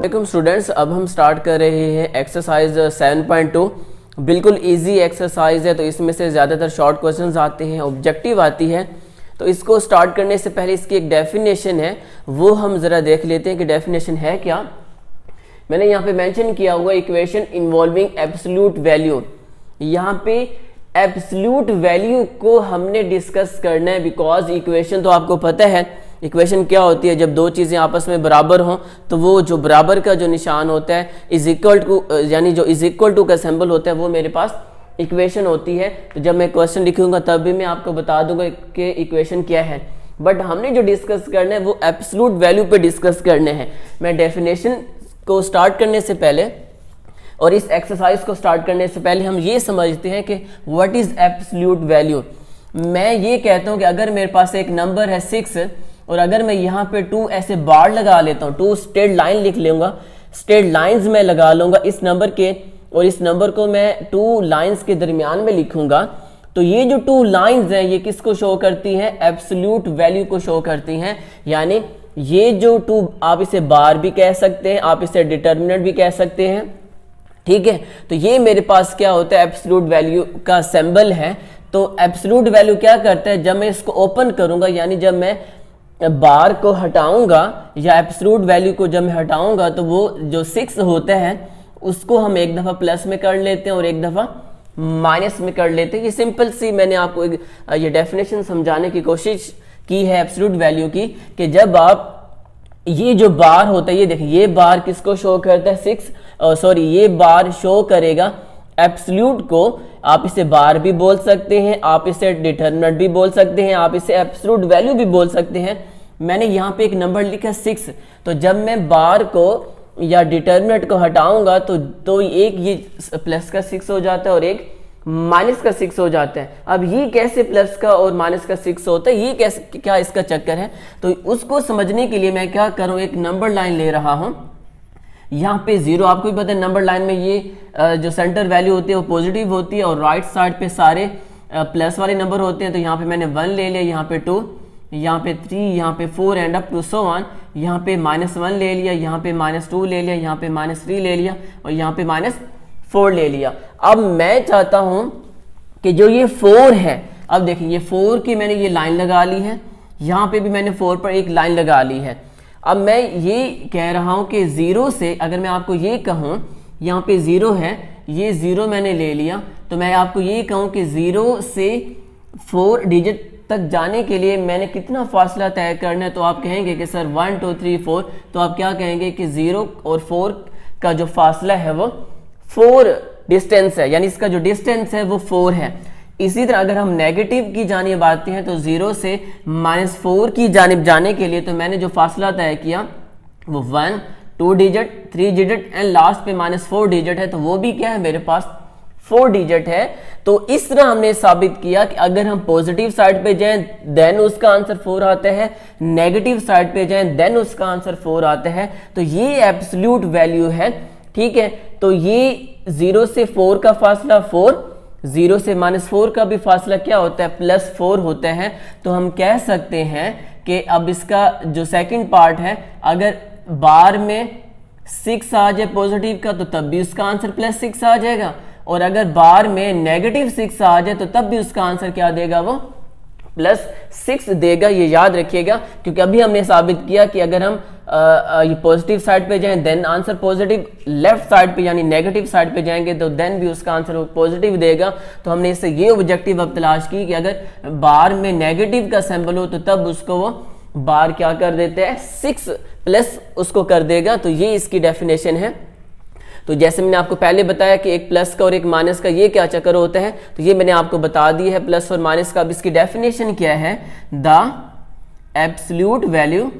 वालेकुम स्टूडेंट्स, अब हम स्टार्ट कर रहे हैं एक्सरसाइज 7.2। बिल्कुल इजी एक्सरसाइज है, तो इसमें से ज़्यादातर शॉर्ट क्वेश्चंस आते हैं, ऑब्जेक्टिव आती है। तो इसको स्टार्ट करने से पहले इसकी एक डेफिनेशन है, वो हम ज़रा देख लेते हैं कि डेफिनेशन है क्या। मैंने यहाँ पे मेंशन किया हुआ इक्वेशन इन्वॉल्विंग एब्सोल्यूट वैल्यू। यहाँ पे एब्सोल्यूट वैल्यू को हमने डिस्कस करना है, बिकॉज इक्वेशन तो आपको पता है इक्वेशन क्या होती है। जब दो चीज़ें आपस में बराबर हों तो वो जो बराबर का जो निशान होता है इज इक्वल टू, यानी जो इज इक्वल टू का सिंबल होता है, वो मेरे पास इक्वेशन होती है। तो जब मैं क्वेश्चन लिखूंगा तब भी मैं आपको बता दूंगा कि इक्वेशन क्या है, बट हमने जो डिस्कस करना है वो एब्सोल्यूट वैल्यू पे डिस्कस करने हैं। मैं डेफिनेशन को स्टार्ट करने से पहले और इस एक्सरसाइज को स्टार्ट करने से पहले हम ये समझते हैं कि व्हाट इज एब्सोल्यूट वैल्यू। मैं ये कहता हूँ कि अगर मेरे पास एक नंबर है 6 और अगर मैं यहाँ पे 2 ऐसे बार लगा लेता हूँ, 2 स्ट्रेट लाइन लिख लूंगा, स्ट्रेट लाइंस में लगा लूंगा इस नंबर के, और इस नंबर को मैं 2 लाइंस के दरमियान में लिखूंगा, तो ये जो 2 लाइंस हैं ये किसको शो करती हैं? एब्सोल्यूट वैल्यू को शो करती हैं। यानी ये जो 2, आप इसे बार भी कह सकते हैं, आप इसे डिटर्मिनेंट भी कह सकते हैं, ठीक है। तो ये मेरे पास क्या होता है? एब्सोल्यूट वैल्यू का सिंबल है। तो एब्सोल्यूट वैल्यू क्या करता है? जब मैं इसको ओपन करूंगा, यानी जब मैं बार को हटाऊंगा या एब्सोल्यूट वैल्यू को जब मैं हटाऊंगा, तो वो जो 6 होता है उसको हम एक दफा प्लस में कर लेते हैं और एक दफा माइनस में कर लेते हैं। ये सिंपल सी मैंने आपको ये डेफिनेशन समझाने की कोशिश की है एब्सोल्यूट वैल्यू की, कि जब आप ये जो बार होता है, ये देखिए ये बार किसको शो करता है? 6, ये बार शो करेगा एब्सोल्यूट को। आप इसे बार भी बोल सकते हैं, आप इसे डिटरमिनेंट भी बोल सकते हैं, आप इसे एब्सोल्यूट वैल्यू भी बोल सकते हैं। मैंने यहाँ पे एक नंबर लिखा 6, तो जब मैं बार को या डिटरमिनेंट को हटाऊंगा तो एक ये प्लस का 6 हो जाता है और एक माइनस का 6 हो जाता है। अब ये कैसे प्लस का और माइनस का 6 होता है, ये कैसे, क्या इसका चक्कर है? तो उसको समझने के लिए मैं क्या करूं, एक नंबर लाइन ले रहा हूं। यहाँ पे 0, आपको भी पता है नंबर लाइन में ये जो सेंटर वैल्यू होती है वो पॉजिटिव होती है और राइट साइड पे सारे प्लस वाले नंबर होते हैं। तो यहाँ पे मैंने 1 ले लिया, यहाँ पे 2, यहाँ पे 3, यहाँ पे 4 and up to so on. यहाँ पे -1 ले लिया, यहाँ पे -2 ले लिया, यहाँ पे -3 ले लिया और यहाँ पे -4 ले लिया। अब मैं चाहता हूं कि जो ये 4 है, अब देखिए ये 4 की मैंने ये लाइन लगा ली है, यहाँ पे भी मैंने 4 पर एक लाइन लगा ली है। अब मैं ये कह रहा हूं कि 0 से, अगर मैं आपको ये कहूं यहाँ पे 0 है, ये 0 मैंने ले लिया, तो मैं आपको ये कहूं कि 0 से 4 डिजिट तक जाने के लिए मैंने कितना फासला तय करना है, तो आप कहेंगे कि सर 1 2 3 4, तो आप क्या कहेंगे कि 0 और 4 का जो फासला है वो 4 डिस्टेंस है, यानी इसका जो डिस्टेंस है वो 4 है। इसी तरह अगर हम नेगेटिव की जानिब आते हैं तो 0 से -4 की जानिब जाने के लिए तो मैंने जो फासला तय किया वो 1 2 डिजिट 3 डिजिट एंड लास्ट पे -4 डिजिट है, तो वो भी क्या है मेरे पास 4 डिजिट है। तो इस तरह हमने साबित किया कि अगर हम पॉजिटिव साइड पे जाएं देन उसका आंसर 4 आता है, नेगेटिव साइड पे जाएं देन उसका आंसर 4 आता है। तो ये एब्सोल्यूट वैल्यू है, ठीक है। तो ये 0 से 4 का फासला 4, 0 से -4 का भी फासला क्या होता है? +4 होता है। तो हम कह सकते हैं कि अब इसका जो सेकंड पार्ट है, अगर बार में 6 आ जाए पॉजिटिव का तो तब भी उसका आंसर +6 आ जाएगा, और अगर बार में -6 आ जाए तो तब भी उसका आंसर क्या देगा? वो +6 देगा। ये याद रखिएगा, क्योंकि अभी हमने साबित किया कि अगर हम ये पॉजिटिव साइड पे जाएं then answer positive, left side पे यानी नेगेटिव साइड पे जाएंगे तो देन भी उसका आंसर पॉजिटिव देगा। तो हमने इससे ये ऑब्जेक्टिव अब तलाश की कि अगर बार में नेगेटिव का सिंबल हो तो तब उसको वो बार क्या कर देते हैं? 6 प्लस उसको कर देगा। तो ये इसकी डेफिनेशन है। तो जैसे मैंने आपको पहले बताया कि एक प्लस का और एक माइनस का ये क्या चक्कर होता है, तो ये मैंने आपको बता दी है प्लस और माइनस का। अब इसकी डेफिनेशन क्या है? The absolute value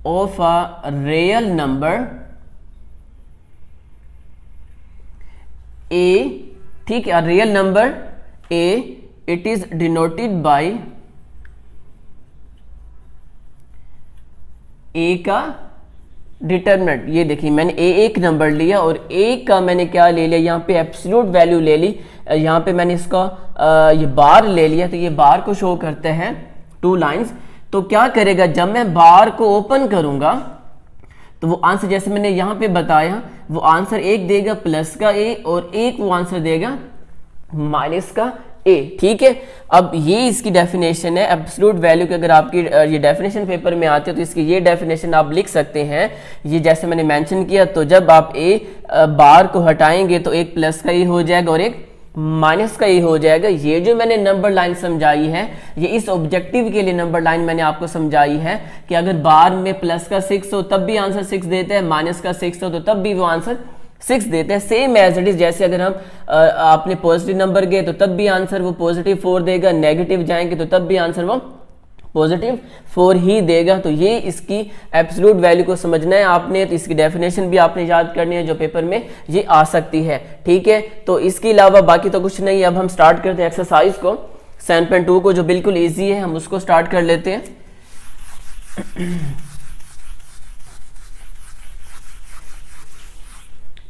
of a real number A, ठीक है, real number A, it is denoted by A का डिटरमिनेंट, ये देखिए मैंने एक नंबर लिया और एक का मैंने क्या ले लिया, यहाँ पे एब्सोल्यूट वैल्यू ले ली, यहाँ पे मैंने इसका ये बार ले लिया, तो ये बार को शो करते हैं 2 लाइंस। तो क्या करेगा, जब मैं बार को ओपन करूंगा तो वो आंसर जैसे मैंने यहाँ पे बताया, वो आंसर एक देगा प्लस का ए और एक वो आंसर देगा माइनस का ए। ठीक है, अब ये इसकी डेफिनेशन है एब्सोल्यूट वैल्यू की। अगर आपकी ये डेफिनेशन पेपर में आती है तो इसकी ये डेफिनेशन आप लिख सकते हैं, ये जैसे मैंने मेंशन किया। तो जब आप ए बार को हटाएंगे तो एक प्लस का ए हो जाएगा और एक माइनस का ए हो जाएगा। ये जो मैंने नंबर लाइन समझाई है, ये इस ऑब्जेक्टिव के लिए नंबर लाइन मैंने आपको समझाई है कि अगर बार में प्लस का 6 हो तब भी आंसर 6 देते हैं, माइनस का 6 हो तो तब भी वो आंसर 6 देते हैं। सेम एज इट इज, जैसे अगर हम आपने पॉजिटिव नंबर गए तो तब भी आंसर वो पॉजिटिव 4 देगा, नेगेटिव जाएंगे तो तब भी आंसर वो पॉजिटिव 4 ही देगा। तो ये इसकी एब्सोल्यूट वैल्यू को समझना है आपने, तो इसकी डेफिनेशन भी आपने याद करनी है जो पेपर में ये आ सकती है। ठीक है, तो इसके अलावा बाकी तो कुछ नहीं। अब हम स्टार्ट करते हैं एक्सरसाइज को 7.2 को, जो बिल्कुल ईजी है, हम उसको स्टार्ट कर लेते हैं।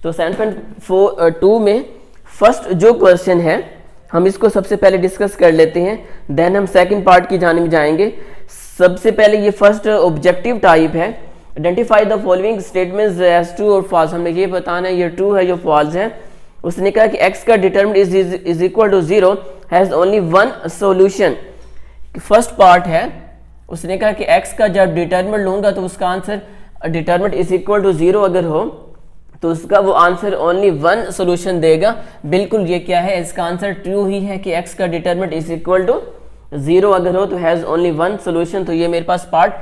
तो 7.2 में फर्स्ट जो क्वेश्चन है हम इसको सबसे पहले डिस्कस कर लेते हैं, देन हम सेकंड पार्ट की जानिब जाएंगे। सबसे पहले ये फर्स्ट ऑब्जेक्टिव टाइप है, identify the following statements as true और फॉल्स। हमने ये बताना है ये ट्रू है या फॉल्स है। उसने कहा कि x का determinant is equal to 0 has only one solution. First part है, उसने कहा कि x का जब डिटरमिनेंट लूंगा तो उसका answer determinant is equal to 0 अगर हो तो उसका वो आंसर ओनली वन सॉल्यूशन देगा। बिल्कुल ये क्या है, इसका आंसर ट्रू ही है कि x का डिटरमिनेंट इज इक्वल टू 0 अगर हो तो हैज ओनली वन सॉल्यूशन। तो ये मेरे पास पार्ट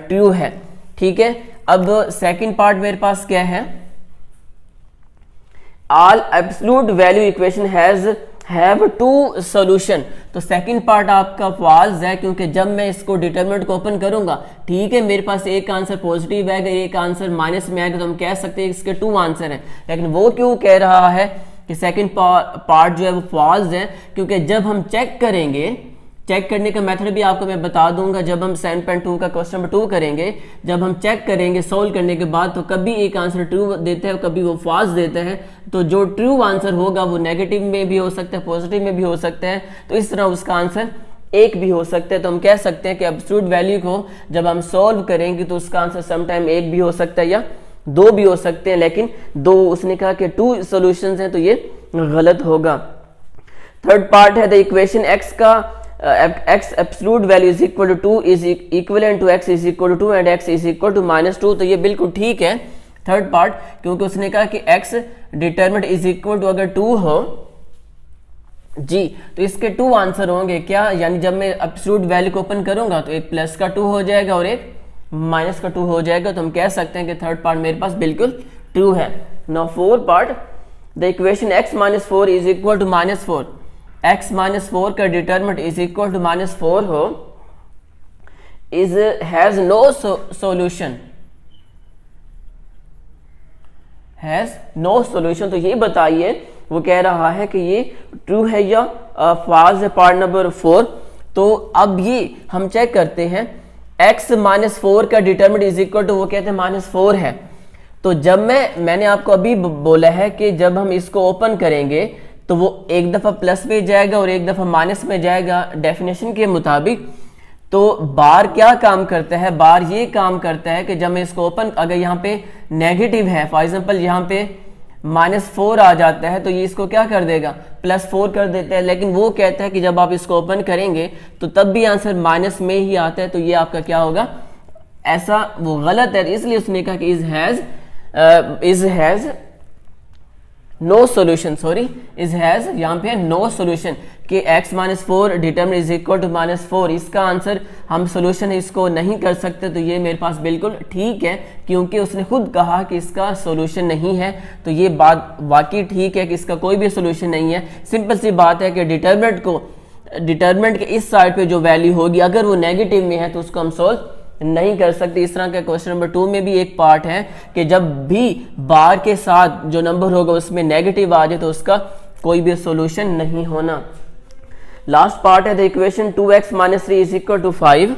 ट्रू है। ठीक है, अब सेकंड पार्ट मेरे पास क्या है, all absolute value equation have 2 solution. तो सेकंड पार्ट आपका फॉल्स है, क्योंकि जब मैं इसको डिटरमिनेंट को ओपन करूंगा, ठीक है, मेरे पास एक आंसर पॉजिटिव आएगा, एक आंसर माइनस में आएगा, तो हम कह सकते हैं इसके 2 आंसर हैं। लेकिन वो क्यों कह रहा है कि सेकंड पार्ट जो है वो फॉल्स है, क्योंकि जब हम चेक करेंगे, चेक करने का मेथड भी आपको मैं बता दूंगा जब हम 7.2 का क्वेश्चन नंबर 2 करेंगे। जब हम चेक करेंगे सोल्व करने के बाद, तो कभी एक आंसर ट्रू देते हैं, कभी वो फॉल्स देते हैं। तो जो ट्रू आंसर होगा वो नेगेटिव में भी हो सकता है, पॉजिटिव में भी हो सकता है, तो इस तरह उसका आंसर एक भी हो सकता है। तो हम कह सकते हैं कि एब्सोल्यूट वैल्यू को जब हम सोल्व करेंगे तो उसका आंसर समटाइम एक भी हो सकता है या 2 भी हो सकते हैं, लेकिन 2 उसने कहा कि 2 सॉल्यूशंस हैं, तो ये गलत होगा। थर्ड पार्ट है द इक्वेशन x का x absolute value is equal to 2 is equivalent to x is equal to 2 and x is equal to -2। तो ये बिल्कुल ठीक है थर्ड पार्ट, क्योंकि उसने कहा कि x determinant is equal to अगर 2 हो जी, तो इसके 2 आंसर होंगे क्या, यानी जब मैं एब्सोल्यूट वैल्यू को ओपन करूंगा तो एक प्लस का 2 हो जाएगा और एक माइनस का 2 हो जाएगा। तो हम कह सकते हैं कि थर्ड पार्ट मेरे पास बिल्कुल ट्रू है। Now fourth part, the equation x - 4 is equal to -4। x - 4 का डिटरमिनेंट इज इक्वल टू -4 हो, is has no solution, has no solution. तो ये बताइए, वो कह रहा है कि ये ट्रू है या फॉल्स है, पार्ट नंबर 4। तो अब ये हम चेक करते हैं, x - 4 का डिटरमिनेंट इज इक्वल टू, वो कहते हैं -4 है। तो जब मैंने आपको अभी बोला है कि जब हम इसको ओपन करेंगे तो वो एक दफा प्लस में जाएगा और एक दफा माइनस में जाएगा डेफिनेशन के मुताबिक। तो बार क्या काम करता है, बार ये काम करता है कि जब मैं इसको ओपन, अगर यहाँ पे नेगेटिव है, फॉर एग्जांपल यहाँ पे -4 आ जाता है, तो ये इसको क्या कर देगा, +4 कर देता है। लेकिन वो कहता है कि जब आप इसको ओपन करेंगे तो तब भी आंसर माइनस में ही आता है, तो ये आपका क्या होगा, ऐसा वो गलत है। इसलिए उसने कहा कि is has no solution, sorry is has यहाँ पे नो सॉल्यूशन कि x - 4 determinant is equal to -4, इसका आंसर हम सॉल्यूशन इसको नहीं कर सकते। तो ये मेरे पास बिल्कुल ठीक है, क्योंकि उसने खुद कहा कि इसका सॉल्यूशन नहीं है। तो ये बात वाकई ठीक है कि इसका कोई भी सॉल्यूशन नहीं है। सिंपल सी बात है कि डिटरमिनेंट के इस साइड पे जो वैल्यू होगी, अगर वो नेगेटिव में है तो उसको हम सोल्व नहीं कर सकते। इस तरह का क्वेश्चन नंबर 2 में भी एक पार्ट है कि जब भी बार के साथ जो नंबर होगा उसमें नेगेटिव आ जाए तो उसका कोई भी सॉल्यूशन नहीं होना। लास्ट पार्ट है the equation 2x - 3 is equal to 5।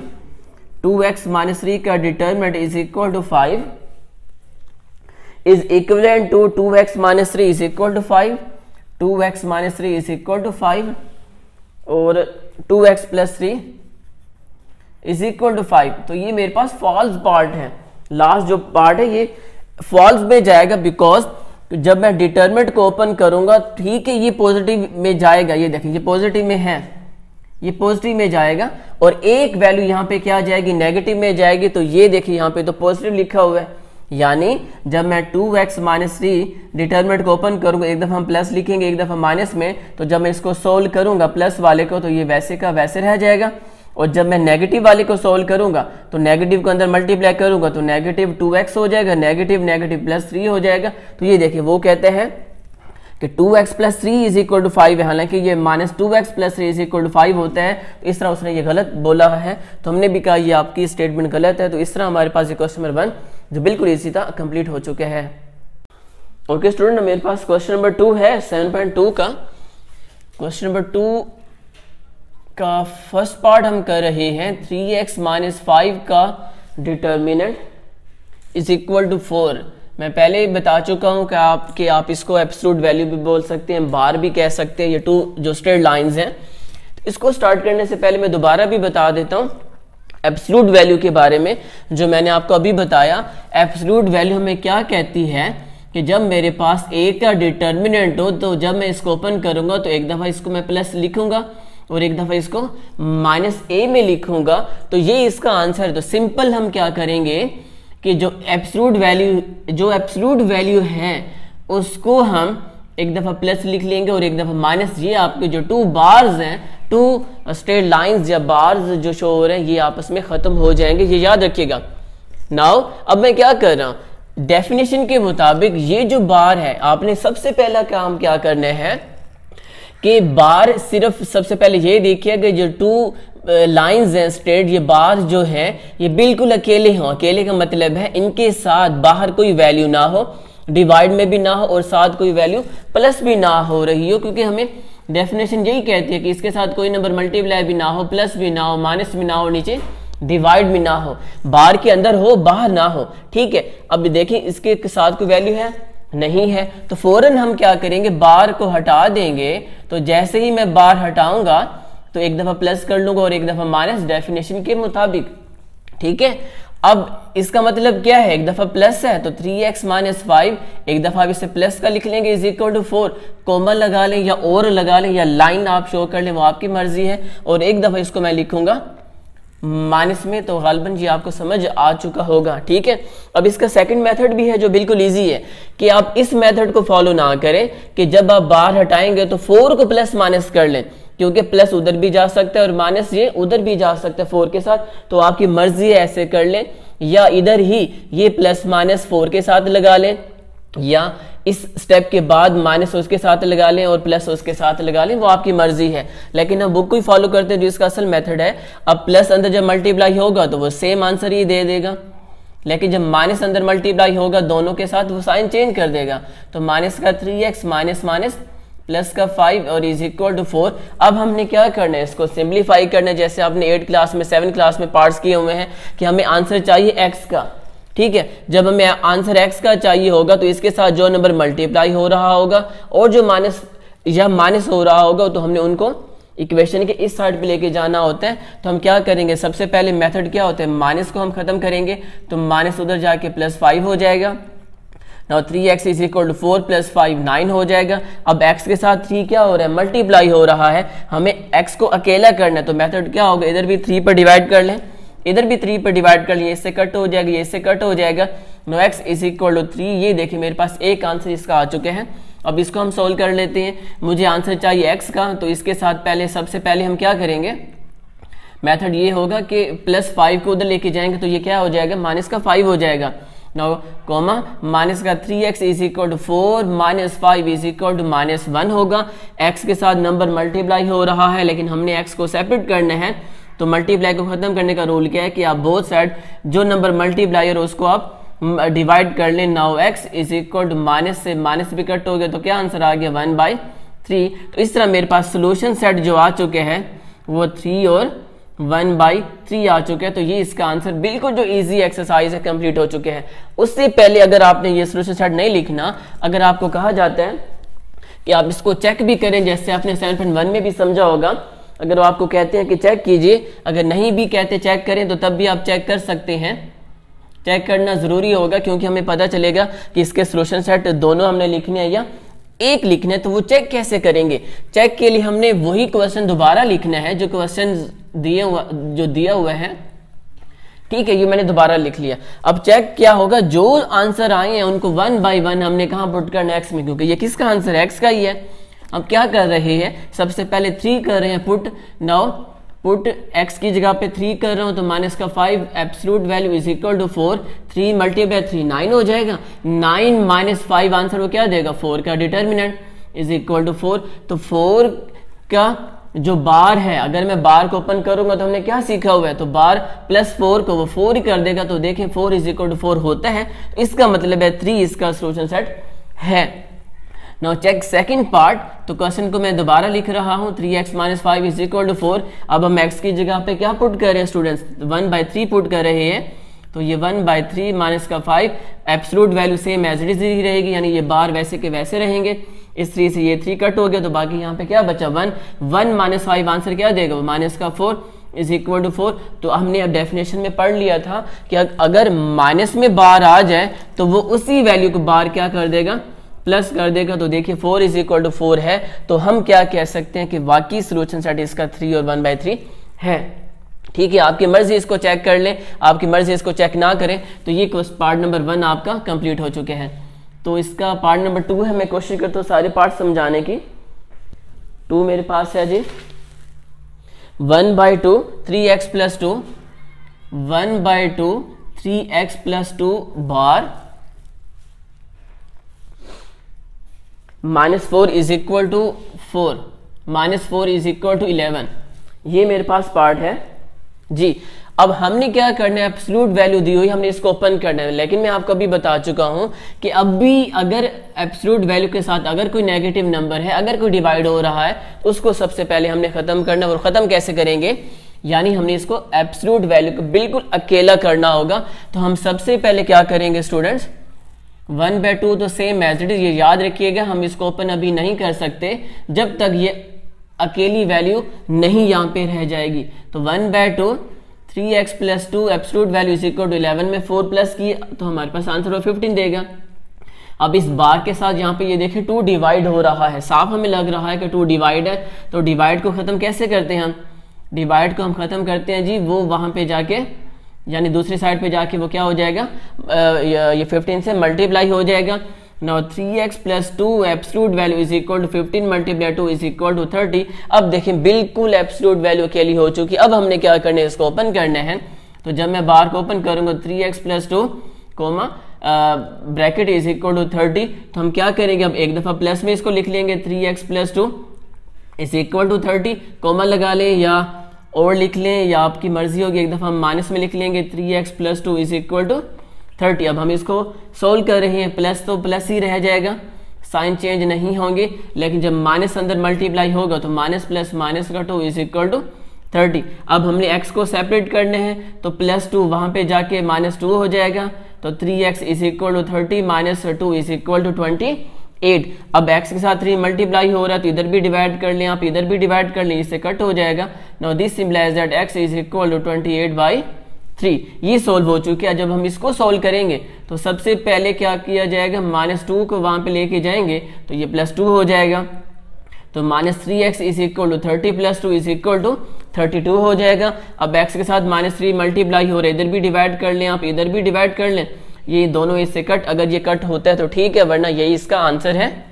2x - 3 का determinant is equal to 5 is equivalent to 2x minus 3 is equal to 5, 2x minus 3 is equal to 5 और 2x plus 3 is equal to 5। तो ये मेरे पास false part है, last जो part है ये false में जाएगा, बिकॉज जब मैं डिटरमिनेंट को ओपन करूंगा, ठीक है, ये पॉजिटिव में जाएगा, ये देखिए ये पॉजिटिव में है, ये पॉजिटिव में जाएगा और एक वैल्यू यहाँ पे क्या जाएगी, नेगेटिव में जाएगी। तो ये देखिए यहाँ पे तो पॉजिटिव लिखा हुआ है, यानी जब मैं 2x माइनस 3 डिटरमिनेंट को ओपन करूंगा, एक दफा हम प्लस लिखेंगे, एक दफा माइनस में, तो जब मैं इसको सोल्व करूंगा प्लस वाले को तो ये वैसे का वैसे रह जाएगा, और जब मैं नेगेटिव वाले को सोल्व करूंगा तो नेगेटिव को अंदर मल्टीप्लाई करूंगा तो नेगेटिव 2x हो जाएगा, नेगेटिव नेगेटिव प्लस 3 हो जाएगा। तो ये देखिए वो कहते हैं कि 2x plus 3 is equal to 5 है, हालांकि ये minus 2x plus 3 is equal to 5 होता है। तो इस तरह उसने ये गलत बोला है, तो हमने भी कहा ये आपकी स्टेटमेंट गलत है। तो इस तरह हमारे पास ये क्वेश्चन नंबर 1 जो बिल्कुल इसी था कंप्लीट हो चुके हैं। ओके स्टूडेंट, मेरे पास क्वेश्चन नंबर 2 है 7.2 का। क्वेश्चन नंबर 2 का फर्स्ट पार्ट हम कर रहे हैं 3x माइनस 5 का डिटर्मिनेंट इज इक्वल टू 4। मैं पहले ही बता चुका हूं कि आप इसको एब्सोल्यूट वैल्यू भी बोल सकते हैं, बार भी कह सकते हैं, ये 2 जो स्ट्रेट लाइंस हैं। तो इसको स्टार्ट करने से पहले मैं दोबारा भी बता देता हूं एब्सोल्यूट वैल्यू के बारे में, जो मैंने आपको अभी बताया। एब्सोल्यूट वैल्यू हमें क्या कहती है कि जब मेरे पास a का डिटर्मिनेंट हो, तो जब मैं इसको ओपन करूंगा तो एक दफा इसको मैं प्लस लिखूंगा और एक दफा इसको माइनस a में लिखूंगा, तो ये इसका आंसर है। तो सिंपल हम क्या करेंगे कि जो एब्सोल्यूट वैल्यू है उसको हम एक दफा प्लस लिख लेंगे और एक दफा माइनस। ये आपके जो 2 बार्स हैं, 2 स्ट्रेट लाइंस या बार्स जो शो हो रहे हैं, ये आपस में खत्म हो जाएंगे, ये याद रखिएगा। नाउ अब मैं क्या कर रहा हूं, डेफिनेशन के मुताबिक ये जो बार है, आपने सबसे पहला काम क्या करना है कि बार सिर्फ सबसे पहले ये देखिए कि जो 2 लाइंस हैं स्ट्रेट, ये बार जो है ये बिल्कुल अकेले हों। अकेले का मतलब है इनके साथ बाहर कोई वैल्यू ना हो, डिवाइड में भी ना हो और साथ कोई वैल्यू प्लस भी ना हो रही हो, क्योंकि हमें डेफिनेशन यही कहती है कि इसके साथ कोई नंबर मल्टीप्लाई भी ना हो, प्लस भी ना हो, माइनस भी ना हो, नीचे डिवाइड भी ना हो, बार के अंदर हो बाहर ना हो। ठीक है, अब देखिए इसके साथ कोई वैल्यू है नहीं है, तो फौरन हम क्या करेंगे, बार को हटा देंगे। तो जैसे ही मैं बार हटाऊंगा तो एक दफा प्लस कर लूंगा और एक दफा माइनस, डेफिनेशन के मुताबिक। ठीक है, अब इसका मतलब क्या है, एक दफा प्लस है तो 3x माइनस 5, एक दफा आप इसे प्लस का लिख लेंगे इज इक्वल टू 4, कोमा लगा लें या और लगा लें या लाइन आप शो कर लें, वो आपकी मर्जी है। और एक दफा इसको मैं लिखूंगा माइनस में, तो गालिबन जी आपको समझ आ चुका होगा। ठीक है, अब इसका सेकंड मेथड भी है जो बिल्कुल इजी है कि आप इस मेथड को फॉलो ना करें कि जब आप बार हटाएंगे तो 4 को प्लस माइनस कर लें, क्योंकि प्लस उधर भी जा सकता है और माइनस ये उधर भी जा सकता है 4 के साथ। तो आपकी मर्जी है, ऐसे कर लें या इधर ही ये प्लस माइनस 4 के साथ लगा लें, या इस स्टेप के बाद माइनस उसके साथ लगा लें और प्लस उसके साथ लगा लें, वो आपकी मर्जी है। लेकिन हम बुक को ही फॉलो करते हैं जो इसका असल मेथड है। अब प्लस अंदर जब मल्टीप्लाई होगा तो वो सेम आंसर ही दे देगा, लेकिन जब माइनस अंदर मल्टीप्लाई होगा दोनों के साथ, वो साइन चेंज कर देगा। तो माइनस का 3x माइनस माइनस प्लस का 5 और इज इक्वल टू 4। अब हमने क्या करना है, इसको सिंप्लीफाई करना है, जैसे आपने 8 क्लास में 7 क्लास में पार्ट्स किए हुए हैं कि हमें आंसर चाहिए x का। ठीक है, जब हमें आंसर x का चाहिए होगा तो इसके साथ जो नंबर मल्टीप्लाई हो रहा होगा और जो माइनस या माइनस हो रहा होगा, तो हमने उनको इक्वेशन के इस साइड पे लेके जाना होता है। तो हम क्या करेंगे, सबसे पहले मेथड क्या होता है, माइनस को हम खत्म करेंगे, तो माइनस उधर जाके प्लस 5 हो जाएगा। Now 3x is equal to 4 plus 5 9 हो जाएगा। अब x के साथ 3 क्या हो रहा है, मल्टीप्लाई हो रहा है, हमें x को अकेला करना है। तो मेथड क्या होगा, इधर भी 3 पर डिवाइड कर लें, इधर भी 3 पर डिवाइड कर लिए, इससे कट हो जाएगा, ये इससे कट हो जाएगा। Now x is equal to 3। ये देखिए मेरे पास एक आंसर इसका आ चुके हैं। अब इसको हम सोल्व कर लेते हैं। मुझे आंसर चाहिए x का, तो इसके साथ पहले सबसे पहले हम क्या करेंगे, मेथड ये होगा कि प्लस 5 को उधर लेके जाएंगे, तो ये क्या हो जाएगा, माइनस का 5 हो जाएगा। नाउ कॉमा माइनस का 3x is equal to 4 minus 5 is equal to minus 1 होगा। x के साथ नंबर मल्टीप्लाई हो रहा है, लेकिन हमने x को सेपरेट करना है। तो मल्टीप्लाई को खत्म करने का रूल क्या है कि आप बोथ साइड जो नंबर मल्टीप्लाई है उसको आप डिवाइड कर लें। Now x is equal to minus से माइनस भी कट हो गया, तो क्या आंसर आ गया 1/3। तो इस तरह मेरे पास सोल्यूशन सेट जो आ चुके हैं वो 3 और 1/3 आ चुके हैं। तो ये इसका आंसर बिल्कुल जो इजी एक्सरसाइज है कंप्लीट हो चुके हैं। उससे पहले अगर आपने ये सोल्यूशन सेट नहीं लिखना, अगर आपको कहा जाता है कि आप इसको चेक भी करें, जैसे आपने 7.1 में भी समझा होगा, अगर वो आपको कहते हैं कि चेक कीजिए, अगर नहीं भी कहते चेक करें तो तब भी आप चेक कर सकते हैं। चेक करना जरूरी होगा क्योंकि हमें पता चलेगा कि इसके सोल्यूशन सेट दोनों हमने लिखने हैं या एक लिखने हैं। तो वो चेक कैसे करेंगे? चेक के लिए हमने वही क्वेश्चन दोबारा लिखना है जो क्वेश्चन दिया हुआ है, ठीक है, ये मैंने दोबारा लिख लिया। अब चेक क्या होगा, जो आंसर आए हैं उनको 1 by 1 हमने कहाँ पुट करना है, एक्स में, क्योंकि ये किसका आंसर है, एक्स का ही है। अब क्या कर रहे हैं, सबसे पहले 3 कर रहे हैं पुट। नाउ पुट x की जगह पे 3 कर रहा हूं तो माइनस का 5 absolute value is equal to 4। 3 multiply 3 9 हो जाएगा। 9 माइनस 5 आंसर वो क्या देगा, 4 का डिटर्मिनेंट इज इक्वल टू 4। तो 4 का जो बार है, अगर मैं बार को ओपन करूंगा तो हमने क्या सीखा हुआ है, तो बार प्लस 4 को वो 4 ही कर देगा। तो देखें 4 इज इक्वल टू 4 होता है, इसका मतलब है 3 इसका सोल्यूशन सेट है। Now check second part. तो क्वेश्चन को मैं दोबारा लिख रहा हूं, 3x minus 5 is equal to 4। अब हम x की जगह पे क्या पुट कर रहे हैं स्टूडेंट्स, 1/3 पुट कर रहे हैं। तो ये 1/3 माइनस का 5 absolute value same as it is ही रहेगी, यानी ये बार वैसे के वैसे रहेंगे। इस 3 से ये 3 कट हो गया, तो बाकी यहाँ पे क्या बचा 1। 1 माइनस 5 आंसर क्या देगा, माइनस का 4 इज इक्वल टू 4। तो हमने अब डेफिनेशन में पढ़ लिया था कि अगर माइनस में बार आ जाए तो वो उसी वैल्यू को बार क्या कर देगा, प्लस कर देगा। तो देखिए 4 इज इक्वल टू 4 है, तो हम क्या कह सकते हैं कि वाकई सोल्यूशन सेट इसका 3 और 1/3 है। ठीक है, आपकी मर्जी इसको चेक कर लें, आपकी मर्जी इसको चेक ना करें। तो ये पार्ट नंबर 1 आपका कंप्लीट हो चुके हैं। तो इसका पार्ट नंबर 2 है, मैं कोशिश करता हूँ सारे पार्ट समझाने की। 2 मेरे पास है जी 1/2 3x प्लस 2, 1/2 3x प्लस 2 बार -4 is equal to 4, -4 is equal to 11। ये मेरे पास पार्ट है जी। अब हमने क्या करना है, एब्सोल्यूट वैल्यू दी हुई, हमने इसको ओपन करना है। लेकिन मैं आपको अभी बता चुका हूं कि अब भी अगर एब्सोल्यूट वैल्यू के साथ अगर कोई नेगेटिव नंबर है, अगर कोई डिवाइड हो रहा है, तो उसको सबसे पहले हमने खत्म करना है। और खत्म कैसे करेंगे, यानी हमने इसको एब्सोल्यूट वैल्यू को बिल्कुल अकेला करना होगा। तो हम सबसे पहले क्या करेंगे स्टूडेंट्स, 1/2 तो सेम एज इट इज, ये याद रखिएगा, हम इसको ओपन अभी नहीं कर सकते जब तक ये अकेली वैल्यू नहीं यहाँ पे रह जाएगी। तो 1/2 3x plus 2 absolute value is equal to 11 में 4 प्लस की तो हमारे पास आंसर वो 15 देगा। अब इस बार के साथ यहाँ पे ये देखिए 2 डिवाइड हो रहा है, साफ हमें लग रहा है कि 2 डिवाइड है। तो डिवाइड को खत्म कैसे करते हैं हम, डिवाइड को हम खत्म करते हैं जी, वो वहां पे जाके यानी दूसरी साइड पे जाके वो क्या हो जाएगा, ये 15 से मल्टीप्लाई हो जाएगा। Now 3x plus 2 absolute value is equal to 15 multiply 2 is equal to 30। अब देखें बिल्कुल एब्सोल्यूट वैल्यू अकेली हो चुकी। अब हमने क्या करना है, इसको ओपन करना है। तो जब मैं बार को ओपन करूंगा 3x plus 2 comma bracket is equal to 30, तो हम क्या करेंगे, अब एक दफा प्लस में इसको लिख लेंगे 3x plus 2 is equal to 30, comma लगा लें या और लिख लें, या आपकी मर्जी होगी। एक दफा हम माइनस में लिख लेंगे 3x plus 2 is equal to 30। अब हम इसको सोल्व कर रहे हैं, प्लस तो प्लस ही रह जाएगा, साइन चेंज नहीं होंगे। लेकिन जब माइनस अंदर मल्टीप्लाई होगा तो माइनस प्लस माइनस का 2 इज इक्वल टू 30। अब हमने x को सेपरेट करना है, तो प्लस 2 वहां पे जाके -2 हो जाएगा। तो 3x is equal to 30 minus 2 is equal to 28। अब x के साथ 3 मल्टीप्लाई हो रहा है, तो इधर भी डिवाइड कर लें, आप इधर भी डिवाइड कर लें, इससे कट हो जाएगा। Now this symbolise that x is equal to 28/3। ये सोल्व हो चुकी है। जब हम इसको सोल्व करेंगे तो सबसे पहले क्या किया जाएगा, -2 को वहां पे लेके जाएंगे तो ये +2 हो जाएगा। तो -3x is equal to 30 plus 2 is equal to 32 हो जाएगा। अब x के साथ -3 मल्टीप्लाई हो रहा है, इधर भी डिवाइड कर लें, आप इधर भी डिवाइड कर लें, ये दोनों इससे कट, अगर ये कट होता है तो ठीक है, वरना यही इसका आंसर है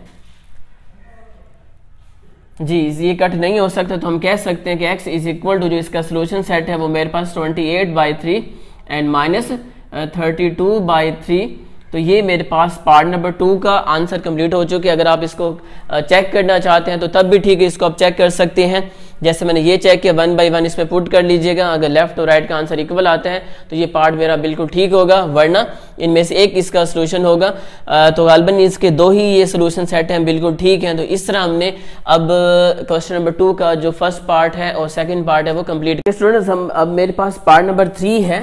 जी। ये कट नहीं हो सकता तो हम कह सकते हैं कि x इज इक्वल टू जो इसका सोल्यूशन सेट है वो मेरे पास 28/3 एंड -32/3। तो ये मेरे पास पार्ट नंबर 2 का आंसर कंप्लीट हो चुके। अगर आप इसको चेक करना चाहते हैं तो तब भी ठीक है, इसको आप चेक कर सकते हैं। जैसे मैंने ये चेक किया 1 बाई 1 इसमें पुट कर लीजिएगा, अगर लेफ्ट और राइट का आंसर इक्वल आता है तो ये पार्ट मेरा बिल्कुल ठीक होगा, वरना इनमें से एक इसका सोल्यूशन होगा। तो गालबन इसके 2 ही ये सोल्यूशन सेट हैं, बिल्कुल ठीक है। तो इस तरह हमने अब क्वेश्चन नंबर 2 का जो फर्स्ट पार्ट है और सेकंड पार्ट है वो कंप्लीट। स्टूडेंट्स हम अब मेरे पास पार्ट नंबर 3 है,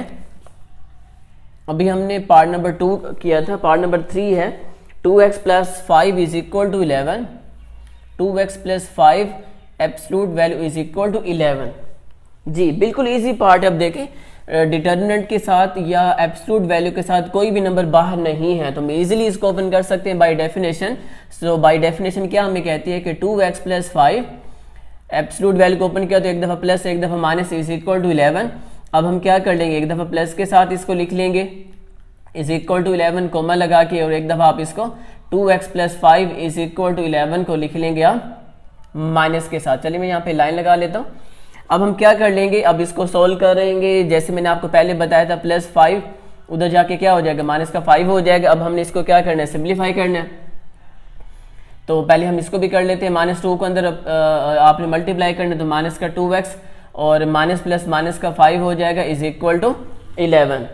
अभी हमने पार्ट नंबर 2 किया था, पार्ट नंबर 3 है 2x plus 5 is equal to 11, 2x plus 5 absolute value is equal to 11। जी बिल्कुल इजी पार्ट है। अब देखें डिटर्मिनेंट के साथ या एब्सोल्यूट वैल्यू के साथ कोई भी नंबर बाहर नहीं है तो हम इजीली इसको ओपन कर सकते हैं by definition. So by definition क्या हमें कहती है कि 2x प्लस 5 एब्सोल्यूट वैल्यू को ओपन किया तो एक दफा प्लस एक दफा माइनस इज इक्वल टू 11। अब हम क्या कर लेंगे, एक दफा प्लस के साथ इसको लिख लेंगे इज इक्वल टू 11 कोमा लगा के, और एक दफा आप इसको 2x plus 5 is equal to 11 को लिख लेंगे आप माइनस के साथ। चलिए मैं यहाँ पे लाइन लगा लेता हूँ। अब हम क्या कर लेंगे, अब इसको सोल्व करेंगे। जैसे मैंने आपको पहले बताया था प्लस 5 उधर जाके क्या हो जाएगा, माइनस का 5 हो जाएगा। अब हमने इसको क्या करना है, सिंप्लीफाई करना है। तो पहले हम इसको भी कर लेते हैं, माइनस 2 को अंदर आपने मल्टीप्लाई करना है तो माइनस का 2x और माइनस प्लस माइनस का 5 हो जाएगा इज इक्वल टू 11।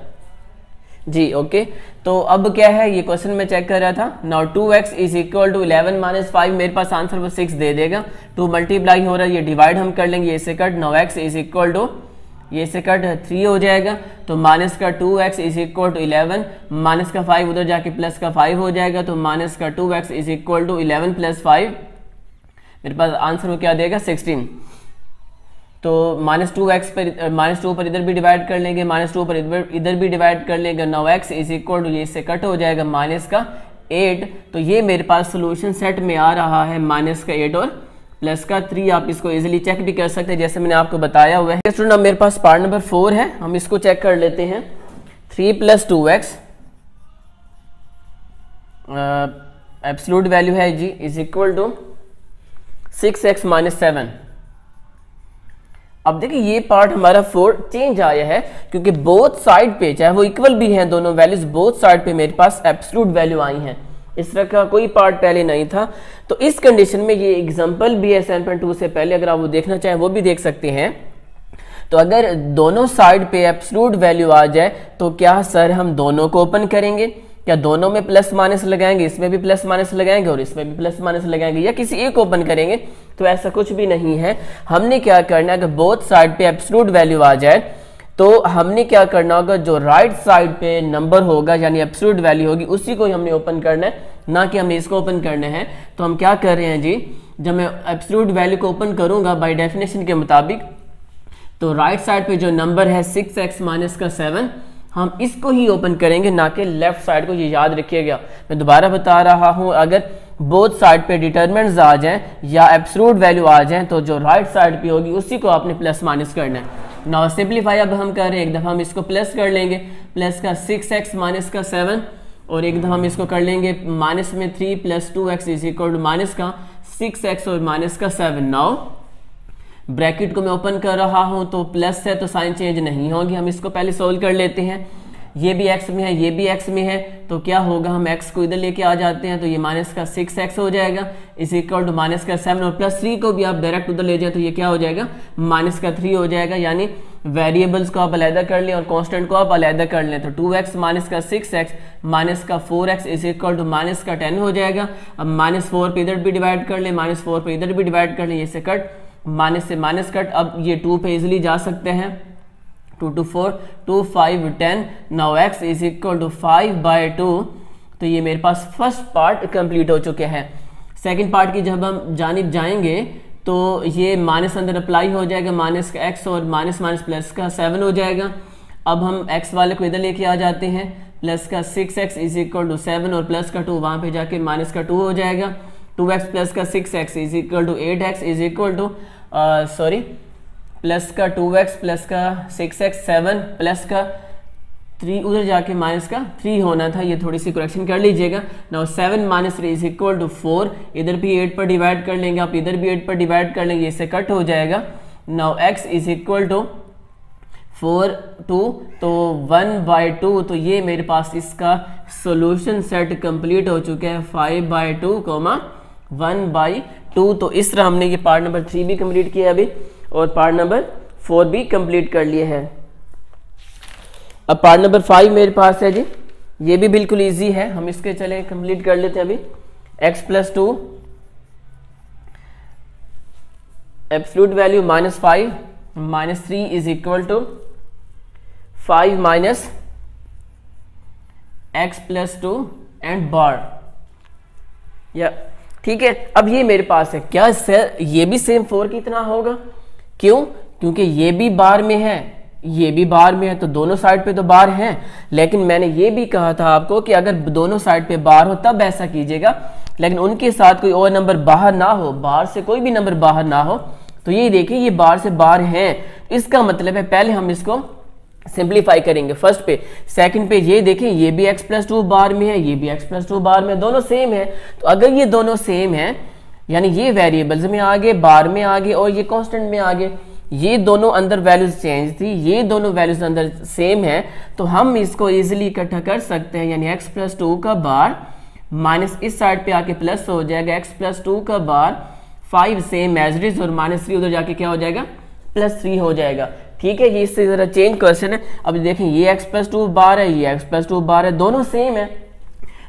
जी ओके। तो अब क्या है, ये क्वेश्चन में चेक कर रहा था। Now 2x is equal to 11 minus 5, मेरे पास आंसर वो 6 दे देगा। 2 मल्टीप्लाई हो रहा है, ये डिवाइड हम कर लेंगे, ये से cut. Now x is equal to ये से कट 3 हो जाएगा, तो माइनस का 2x is equal to 11, minus का 5 उधर जाके प्लस का 5 हो जाएगा, तो माइनस का 2x is equal to 11 plus 5, मेरे पास आंसर वो क्या देगा 16। तो माइनस 2x पर माइनस 2 पर इधर भी डिवाइड कर लेंगे, माइनस 2 पर इधर भी डिवाइड कर लेंगे। Now x is equal to ये से कट हो जाएगा माइनस का 8। तो ये मेरे पास सोल्यूशन सेट में आ रहा है माइनस का 8 और प्लस का 3। आप इसको इजीली चेक भी कर सकते हैं जैसे मैंने आपको बताया हुआ है। स्टूडेंट अब मेरे पास पार्ट नंबर 4 है, हम इसको चेक कर लेते हैं। 3 प्लस 2x एब्सोल्यूट वैल्यू है जी is equal to 6x minus 7। अब देखिए ये पार्ट हमारा 4 चेंज आया है क्योंकि बोथ साइड पे चाहे वो इक्वल भी हैं दोनों वैल्यूज, बोथ साइड पे मेरे पास एब्सोल्यूट वैल्यू आई हैं। इस तरह का कोई पार्ट पहले नहीं था। तो इस कंडीशन में ये एग्जांपल भी है 7.2 से पहले, अगर आप वो देखना चाहें वो भी देख सकते हैं। तो अगर दोनों साइड पे एब्सोल्यूट वैल्यू आ जाए तो क्या सर हम दोनों को ओपन करेंगे, क्या दोनों में प्लस माइनस लगाएंगे, इसमें भी प्लस माइनस लगाएंगे और इसमें भी प्लस माइनस लगाएंगे, या किसी एक ओपन करेंगे? तो ऐसा कुछ भी नहीं है। हमने क्या करना है, अगर बोथ साइड पे एब्सोल्यूट वैल्यू आ जाए तो हमने क्या करना होगा, जो राइट साइड पे नंबर होगा यानी एब्सोल्यूट वैल्यू होगी उसी को ही हमने ओपन करना है, ना कि हमने इसको ओपन करना है। तो हम क्या कर रहे हैं जी, जब मैं एब्सोल्यूट वैल्यू को ओपन करूंगा बाय डेफिनेशन के मुताबिक, तो राइट साइड पे जो नंबर है 6x माइनस का 7 हम इसको ही ओपन करेंगे, ना कि लेफ्ट साइड को। ये याद रखिएगा, मैं दोबारा बता रहा हूं, अगर बोथ साइड पे डिटरमिनेंट्स आ जाएं या एब्सोल्यूट वैल्यू आ जाएं तो जो राइट साइड पे होगी उसी को आपने प्लस माइनस करना है। नाउ सिंप्लीफाई अब हम कर रहे हैं, एक दफा हम इसको प्लस कर लेंगे, प्लस का 6x माइनस का 7, और एक दफा हम इसको कर लेंगे माइनस में 3 plus 2x is equal to minus का 6x और माइनस का 7। नाउ ब्रैकेट को मैं ओपन कर रहा हूं तो प्लस है तो साइन चेंज नहीं होगी। हम इसको पहले सोल्व कर लेते हैं, ये भी x में है ये भी x में है, तो क्या होगा, हम x को इधर लेके आ जाते हैं तो ये माइनस का 6x हो जाएगा इज इक्वल टू माइनस का 7, और प्लस 3 को भी आप डायरेक्ट उधर ले जाए तो ये क्या हो जाएगा, माइनस का 3 हो जाएगा। यानी वेरिएबल्स को आप अलहदा कर लें और कांस्टेंट को आप अलहदा कर लें, तो 2x माइनस का 6x माइनस का 4x is equal to minus का 10 हो जाएगा। अब माइनस 4 पे इधर भी डिवाइड कर लें, माइनस 4 पे इधर भी डिवाइड कर लें, ये से कट, माइनस से माइनस कट। अब ये 2 पे इजिली जा सकते हैं, 2 to 4 2 5 10। Now x is equal to 5/2। तो ये मेरे पास फर्स्ट पार्ट कंप्लीट हो चुके हैं। सेकंड पार्ट की जब हम जानिब जाएंगे तो ये माइनस अंदर अप्लाई हो जाएगा, माइनस का x और माइनस माइनस प्लस का 7 हो जाएगा। अब हम x वाले को इधर लेके आ जाते हैं, प्लस का 6x इज इक्वल टू 7 और प्लस का 2 वहां पे जाके माइनस का 2 हो जाएगा। 2x प्लस का 6x is equal to 8x is equal to plus का 2x प्लस का 6x 7 प्लस का 3 उधर जाके माइनस का 3 होना था, ये थोड़ी सी करेक्शन कर लीजिएगा। Now 7 minus 3 is equal to 4, इधर भी 8 पर डिवाइड कर लेंगे, आप इधर भी 8 पर डिवाइड कर लेंगे, इससे कट हो जाएगा। Now x is equal to 4 2 तो 1/2, तो ये मेरे पास इसका सोल्यूशन सेट कंप्लीट हो चुका है 5/2, 1/2। 2। तो इस तरह हमने ये पार्ट नंबर 3 भी कंप्लीट किया है अभी और पार्ट नंबर 4 भी कंप्लीट कर लिए है। अब पार्ट नंबर 5 मेरे पास है जी, ये भी बिल्कुल इजी है, हम इसके चले कंप्लीट कर लेते हैं अभी। x plus 2 absolute value -5 -3 is equal to 5 minus x plus 2 and bar, या ठीक है। अब ये मेरे पास है, क्या सर ये भी सेम 4 की तरह होगा? क्यों? क्योंकि ये भी बार में है, ये भी बार में है, तो दोनों साइड पे तो बार हैं। लेकिन मैंने ये भी कहा था आपको कि अगर दोनों साइड पे बार हो तब ऐसा कीजिएगा, लेकिन उनके साथ कोई और नंबर बाहर ना हो, बार से कोई भी नंबर बाहर ना हो। तो ये देखिए ये बार से बार है, इसका मतलब है पहले हम इसको सिंप्लीफाई करेंगे फर्स्ट पे। सेकंड पे ये देखें ये भी x प्लस 2 बार में है, ये भी x प्लस 2 बार में, दोनों सेम है। तो अगर ये दोनों सेम है यानी ये वेरिएबल्स में आगे, बार में आगे और ये कांस्टेंट में आगे, ये दोनों अंदर वैल्यूज चेंज थी, ये दोनों वैल्यूज अंदर सेम है, तो हम इसको इजीली इकट्ठा कर सकते हैं। यानी x प्लस 2 का बार माइनस इस साइड पे आके प्लस हो जाएगा, x प्लस 2 का बार 5 सेम एज इट इज और -3 उधर जाके क्या हो जाएगा +3 हो जाएगा। ठीक है, ये इससे जरा चेंज क्वेश्चन है। अब देखें ये x प्लस 2 बार है, ये x प्लस 2 बार है, दोनों सेम है,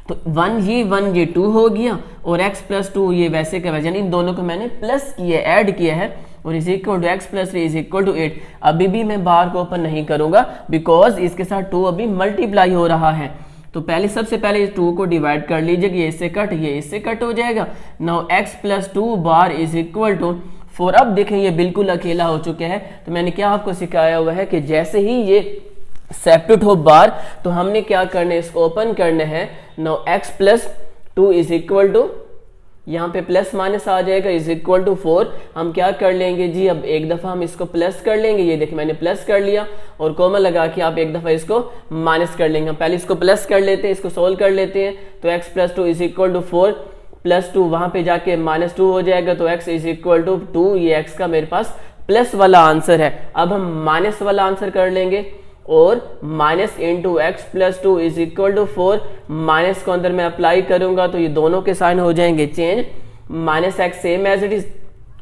तो 1 ये 2 हो गया और x प्लस 2 ये वैसे का वैसे, यानी इन दोनों को मैंने प्लस किया, ऐड किया है और is equal to x plus 3 is equal to 8। अभी भी मैं बार को ओपन नहीं करूंगा बिकॉज इसके साथ 2 अभी मल्टीप्लाई हो रहा है। तो पहले सबसे पहले इस 2 को डिवाइड कर लीजिए, ये इससे कट, ये इससे कट हो जाएगा। नाउ x प्लस 2 बार इज इक्वल टू 4। अब देखें ये बिल्कुल अकेला हो चुके हैं। तो मैंने क्या आपको सिखाया हुआ है कि जैसे ही ये सेपरेट हो बार तो हमने क्या करना है, इसको ओपन करना है। Now x plus 2 is equal to, यहाँ पे प्लस माइनस आ जाएगा, इज इक्वल टू 4। हम क्या कर लेंगे जी, अब एक दफा हम इसको प्लस कर लेंगे, ये देखिए मैंने प्लस कर लिया और कोमा लगा के आप एक दफा इसको माइनस कर लेंगे। हम पहले इसको प्लस कर लेते हैं, इसको सोल्व कर लेते हैं। तो x plus 2 is equal to 4 plus 2 वहां पे जाके -2 हो जाएगा, तो x इज इक्वल टू 2। ये x का मेरे पास प्लस वाला आंसर है। अब हम माइनस वाला आंसर कर लेंगे और minus into x plus 2 is equal to 4। Minus को अंदर मैं अप्लाई करूंगा तो ये दोनों के साइन हो जाएंगे change. Minus x same as it is,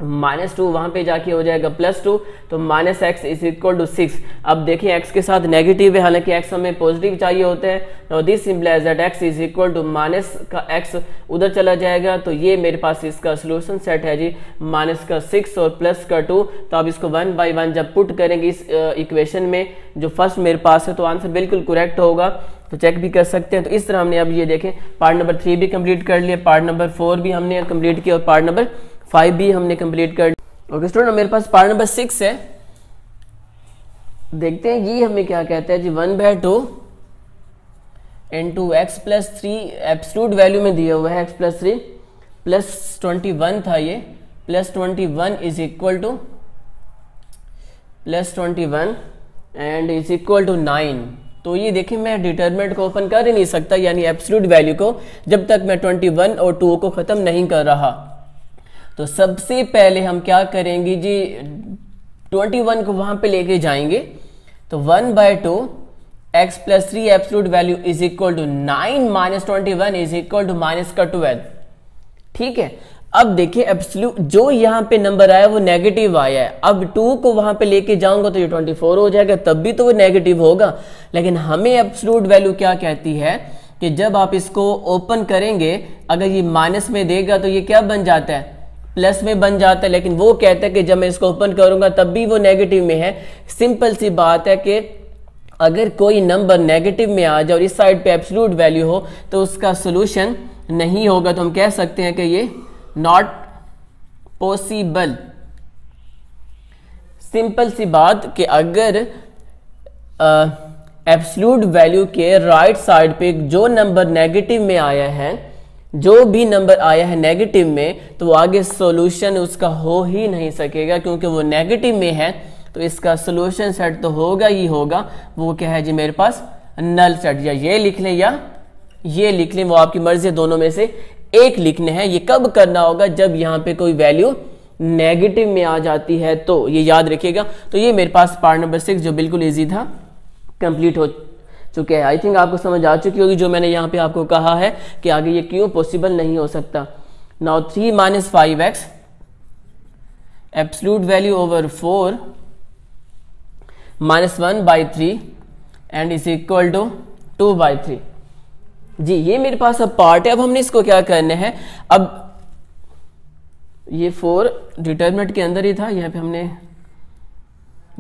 -2 वहां पे जाके हो जाएगा +2, तो minus x is equal to 6। अब देखिए x के साथ नेगेटिव है, हालांकि x हमें पॉजिटिव चाहिए होता है। Now this implies that x is equal to minus का x उधर चला जाएगा, तो ये मेरे पास इसका सोल्यूशन सेट है जी, माइनस का 6 और प्लस का 2। तो अब इसको 1 बाई 1 जब पुट करेंगे इस इक्वेशन में जो फर्स्ट मेरे पास है, तो आंसर बिल्कुल करेक्ट होगा। तो चेक भी कर सकते हैं। तो इस तरह हमने अब ये देखें पार्ट नंबर 3 भी कंप्लीट कर लिया, पार्ट नंबर 4 भी हमने कंप्लीट किया और पार्ट नंबर 5 भी हमने कंप्लीट कर लिया। ओके स्टूडेंट, मेरे पास पार्ट नंबर 6 है, देखते हैं ये हमें क्या कहता है जी। 1/2 into x plus 3 absolute value में दिया हुआ है, x प्लस 3 प्लस 21 था ये, plus 21 is equal to plus 21 and is equal to 9। तो ये देखिए मैं डिटरमिनेंट को ओपन कर ही नहीं सकता, यानी एब्सोल्यूट वैल्यू को, जब तक मैं 21 और 2 को खत्म नहीं कर रहा। तो सबसे पहले हम क्या करेंगे जी, 21 को वहां पे लेके जाएंगे। तो 1/2 x plus 3 absolute value is equal to 9 minus 21 is equal to minus का 12। ठीक है, अब देखिए एब्सोल्यूट जो यहाँ पे नंबर आया वो नेगेटिव आया है। अब 2 को वहां पे लेके जाऊंगा तो ये 24 हो जाएगा, तब भी तो वो नेगेटिव होगा। लेकिन हमें एब्सोल्यूट वैल्यू क्या कहती है कि जब आप इसको ओपन करेंगे, अगर ये माइनस में देगा तो ये क्या बन जाता है, प्लस में बन जाता है। लेकिन वो कहता है कि जब मैं इसको ओपन करूंगा तब भी वो नेगेटिव में है। सिंपल सी बात है कि अगर कोई नंबर नेगेटिव में आ जाए और इस साइड पे एब्सोल्यूट वैल्यू हो तो उसका सोल्यूशन नहीं होगा। तो हम कह सकते हैं कि ये नॉट पॉसिबल। सिंपल सी बात कि अगर एब्सोल्यूट वैल्यू के राइट साइड पे जो नंबर नेगेटिव में आया है, जो भी नंबर आया है नेगेटिव में, तो वो आगे सॉल्यूशन उसका हो ही नहीं सकेगा, क्योंकि वो नेगेटिव में है। तो इसका सॉल्यूशन सेट तो होगा ही होगा। वो क्या है जी मेरे पास, नल सेट। या ये लिख लें या ये लिख लें, वो आपकी मर्जी है, दोनों में से एक लिखने हैं। ये कब करना होगा, जब यहाँ पे कोई वैल्यू नेगेटिव में आ जाती है, तो ये याद रखिएगा। तो ये मेरे पास पार्ट नंबर 6 जो बिल्कुल ईजी था कंप्लीट हो चुके हैं। आई थिंक आपको समझ आ चुकी होगी जो मैंने यहाँ पे आपको कहा है कि आगे ये क्यों पॉसिबल नहीं हो सकता। Now 3 minus 5x absolute value over 4 -1/3 and is equal to 2/3। जी ये मेरे पास अब पार्ट है। अब हमने इसको क्या करना है, अब ये 4 डिटरमिनेंट के अंदर ही था, यहाँ पे हमने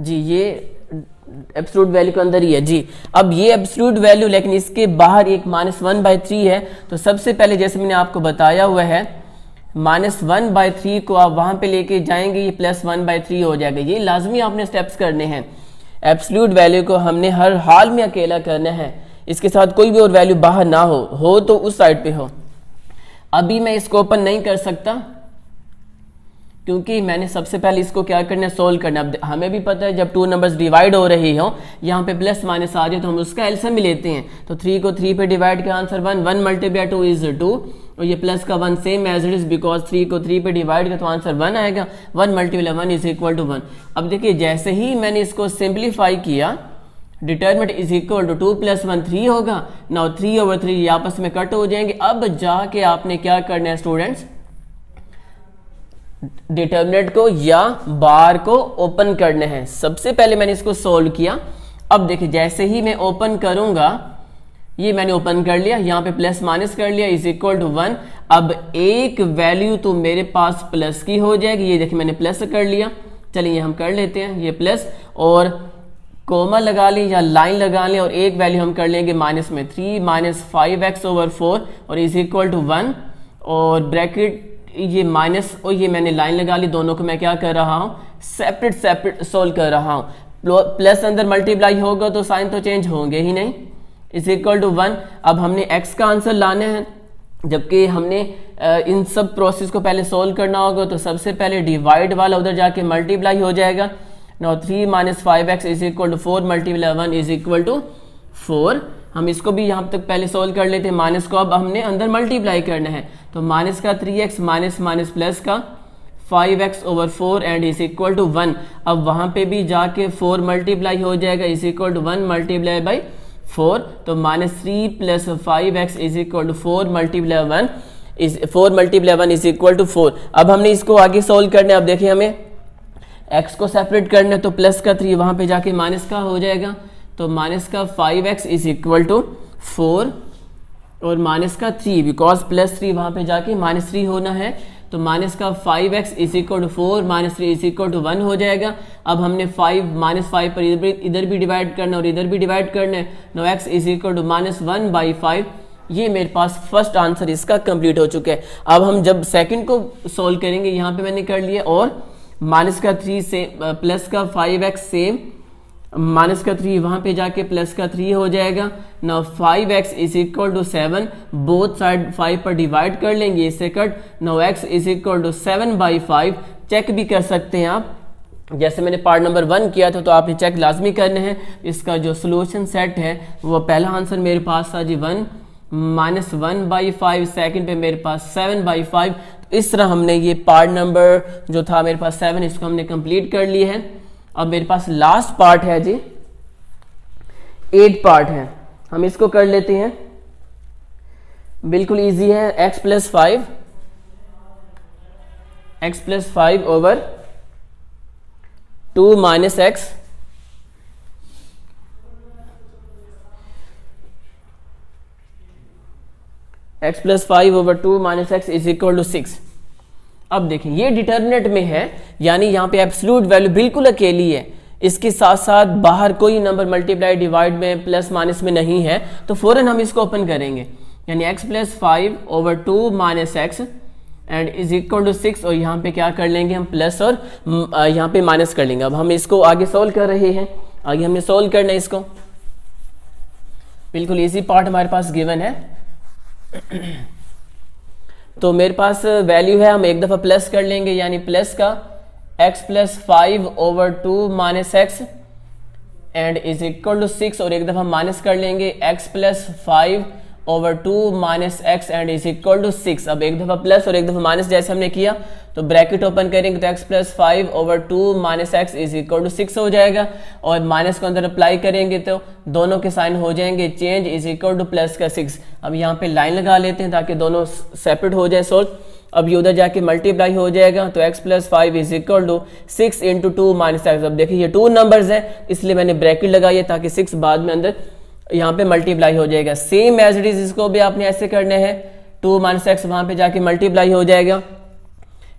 जी ये एब्सोल्यूट वैल्यू के अंदर ही है जी। अब ये एब्सोल्यूट वैल्यू लेकिन इसके बाहर एक -1/3 है, तो सबसे पहले जैसे मैंने आपको बताया हुआ है -1/3 को आप वहां पे लेके जाएंगे, ये +1/3 हो जाएगा। ये लाजमी आपने स्टेप्स करने हैं। एब्सोल्यूट वैल्यू को हमने हर हाल में अकेला करना है, इसके साथ कोई भी और वैल्यू बाहर ना हो तो उस साइड पे हो। अभी मैं इसको ओपन नहीं कर सकता क्योंकि मैंने सबसे पहले इसको क्या करना है, सोल्व करना। अब हमें भी पता है जब 2 नंबर्स डिवाइड हो रही हो, यहाँ पे प्लस माइनस आ जाए तो हम उसका एलसीएम भी लेते हैं। तो 3 को 3 पे डिवाइड किया, आंसर 1, 1 मल्टीप्लाई 2 इज 2, और ये प्लस का 1 same as it is, because 3 को 3 पे डिवाइड किया तो आंसर 1 आएगा। 1 मल्टीप्लाई 1 इज इक्वल टू 1। अब देखिए जैसे ही मैंने इसको सिंप्लीफाई किया, डिटरमिनेंट इज इक्वल टू 2 + 1 3 होगा। नाउ 3/3 ये आपस में कट हो जाएंगे। अब जाके आपने क्या करना है स्टूडेंट्स, डिटरमिनेंट को या बार को ओपन करने हैं। सबसे पहले मैंने इसको सोल्व किया। अब देखिए जैसे ही मैं ओपन करूंगा, ये मैंने ओपन कर लिया, यहाँ पे प्लस माइनस कर लिया, इज इक्वल टू 1। अब एक वैल्यू तो मेरे पास प्लस की हो जाएगी, ये देखिए मैंने प्लस कर लिया। चलिए हम कर लेते हैं ये प्लस, और कोमा लगा लें या लाइन लगा लें, और एक वैल्यू हम कर लेंगे माइनस में, 3 माइनस 5x/4 और इज इक्वल टू 1, और ब्रैकेट ये माइनस और ये मैंने लाइन लगा ली। दोनों को मैं क्या कर रहा हूँ, सेपरेट सोल्व कर रहा हूँ। प्लस अंदर मल्टीप्लाई होगा तो साइन तो चेंज होंगे ही नहीं, इज इक्वल टू 1। अब हमने x का आंसर लाना है, जबकि हमने इन सब प्रोसेस को पहले सोल्व करना होगा। तो सबसे पहले डिवाइड वाला उधर जाके मल्टीप्लाई हो जाएगा। Now 3 minus 5x is equal to 4 multiply 1 is equal to 4। हम इसको भी यहाँ तक पहले सोल्व कर लेते हैं। माइनस को अब हमने अंदर मल्टीप्लाई करना है, तो माइनस का 3x माइनस माइनस प्लस का 5x/4 and is equal to 1। अब वहां पे भी जाके 4 मल्टीप्लाई हो जाएगा, is equal to 1 multiply by 4। तो -3 + 5x is equal to 4 multiply 1 is equal to 4। अब हमने इसको आगे सोल्व करना है। अब देखिए हमें x को सेपरेट करना है, तो प्लस का 3 वहां पे जाके माइनस का हो जाएगा, तो माइनस का 5x इज इक्वल टू 4 और माइनस का 3, बिकॉज +3 वहां पे जाके -3 होना है, तो माइनस का 5x is equal to 4 -3 is equal to 1 हो जाएगा। अब हमने -5 पर इधर भी डिवाइड करना और इधर भी डिवाइड करना है। Now x is equal to -1/5। ये मेरे पास फर्स्ट आंसर इसका कंप्लीट हो चुका है। अब हम जब सेकंड को सोल्व करेंगे, यहाँ पे मैंने कर लिया, और माइनस का 3 से प्लस का 5x सेम, माइनस का 3 वहां पे जाके प्लस का 3 हो जाएगा। Now 5x is equal to 7, both side 5 पर डिवाइड कर लेंगे, इससे cut. Now x is equal to 7/5। Check भी कर सकते हैं आप, जैसे मैंने पार्ट नंबर 1 किया था, तो आपने चेक लाजमी करने हैं। इसका जो सोल्यूशन सेट है वो पहला आंसर मेरे पास था जी 1 -1/5, सेकंड पे मेरे पास 7/5। तो इस तरह हमने ये पार्ट नंबर जो था मेरे पास 7, इसको हमने कंप्लीट कर लिया है। अब मेरे पास लास्ट पार्ट है जी 8 पार्ट है, हम इसको कर लेते हैं। बिल्कुल इजी है। x + 5 over 2 minus x + 5 over 2 minus x is equal to 6। अब देखिए ये डिटरमिनेंट में है, यानी यहाँ पे एब्सोल्यूट वैल्यू बिल्कुल अकेली है, इसके साथ साथ बाहर कोई नंबर मल्टीप्लाई डिवाइड में प्लस माइनस में नहीं है, तो फौरन हम इसको ओपन करेंगे। यानी x + 5 over 2 minus x and is equal to 6, और यहाँ पे क्या कर लेंगे हम, प्लस और यहाँ पे माइनस कर लेंगे। अब हम इसको आगे सोल्व कर रहे हैं, आगे हमने सोल्व करना है इसको। बिल्कुल इजी पार्ट हमारे पास गिवन है। तो मेरे पास वैल्यू है, हम एक दफा प्लस कर लेंगे, यानी प्लस का x + 5 over 2 minus x and is equal to 6, और एक दफा माइनस कर लेंगे x + 5 over 2 minus x and is equal to 6। अब एक दफा प्लस और एक दफा माइनस जैसे हमने किया, तो ब्रैकेट ओपन करेंगे तो x + 5 over 2 minus x is equal to 6 हो जाएगा, और माइनस को अंदर अप्लाई करेंगे तो दोनों के साइन हो जाएंगे change, is equal to plus का 6। अब यहाँ पे लाइन लगा लेते हैं ताकि दोनों सेपरेट हो जाए सोल्व। अब ये उधर जाके मल्टीप्लाई हो जाएगा, तो x plus 5 is equal to 6 into 2 minus x. अब देखिए ये 2 नंबर्स है इसलिए मैंने ब्रैकेट लगाई है ताकि 6 बाद में अंदर यहाँ पे मल्टीप्लाई हो जाएगा। सेम एज इट इज इसको भी आपने ऐसे करने हैं, 2 माइनस एक्स वहां पे जाके मल्टीप्लाई हो जाएगा।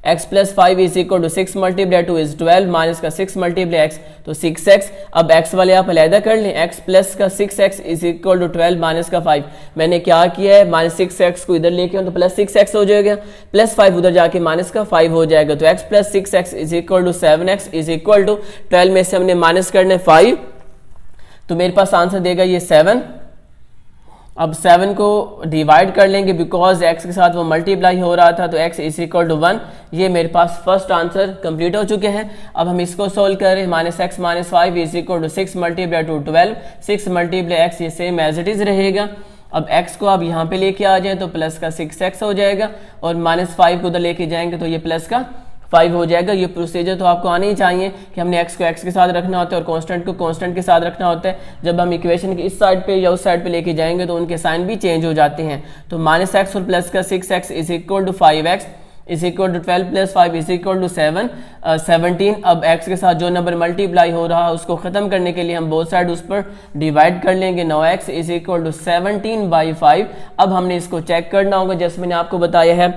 x plus 5 is equal to 6 multiply 2 is 12 minus का 6 मल्टीप्लाई x, तो 6x। अब x वाले आप अलहदा कर लें, x प्लस का 6x is equal to 12 minus का 5। मैंने क्या किया है, माइनस 6x को इधर लेके तो प्लस 6x हो जाएगा, प्लस 5 उधर जाके माइनस का 5 हो जाएगा। तो x plus 6x is equal to 7x is equal to 12 में से हमने माइनस करना है 5, तो मेरे पास आंसर देगा ये 7। अब 7 को डिवाइड कर लेंगे बिकॉज x के साथ वो मल्टीप्लाई हो रहा था, तो x इज इक्वल टू 1। ये मेरे पास फर्स्ट आंसर कंप्लीट हो चुके हैं। अब हम इसको सोल्व करें, minus x minus 5 is equal to 6 multiply two 12, 6 multiply x ये सेम एज इट इज रहेगा। अब x को आप यहाँ पे लेके आ जाए तो प्लस का 6x हो जाएगा, और माइनस 5 को उधर लेके जाएंगे तो ये प्लस का 5 हो जाएगा। ये प्रोसीजर तो आपको आना ही चाहिए कि हमने x को x के साथ रखना होता है और कांस्टेंट को कांस्टेंट के साथ रखना होता है। जब हम इक्वेशन की इस साइड पे या उस साइड पे लेके जाएंगे तो उनके साइन भी चेंज हो जाते हैं। तो माइनस एक्स और प्लस का 6x is equal to 5x is equal to 12 plus 5 is equal to 17। अब x के साथ जो नंबर मल्टीप्लाई हो रहा है उसको खत्म करने के लिए हम बोथ साइड उस पर डिवाइड कर लेंगे। 9x is equal to 17/5। अब हमने इसको चेक करना होगा जैसे मैंने आपको बताया है,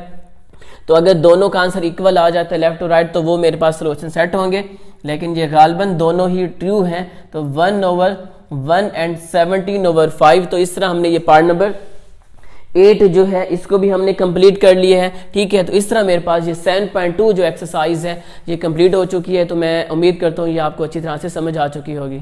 तो अगर दोनों का आंसर इक्वल आ जाता है लेफ्ट और राइट तो वो मेरे पास सोल्यूशन सेट होंगे, लेकिन ये गालबन दोनों ही ट्रू हैं, तो 1/1 एंड 17/5। तो इस तरह हमने ये पार्ट नंबर 8 जो है इसको भी हमने कंप्लीट कर लिया है। ठीक है, तो इस तरह मेरे पास ये 7.2 जो एक्सरसाइज है ये कंप्लीट हो चुकी है। तो मैं उम्मीद करता हूँ ये आपको अच्छी तरह से समझ आ चुकी होगी।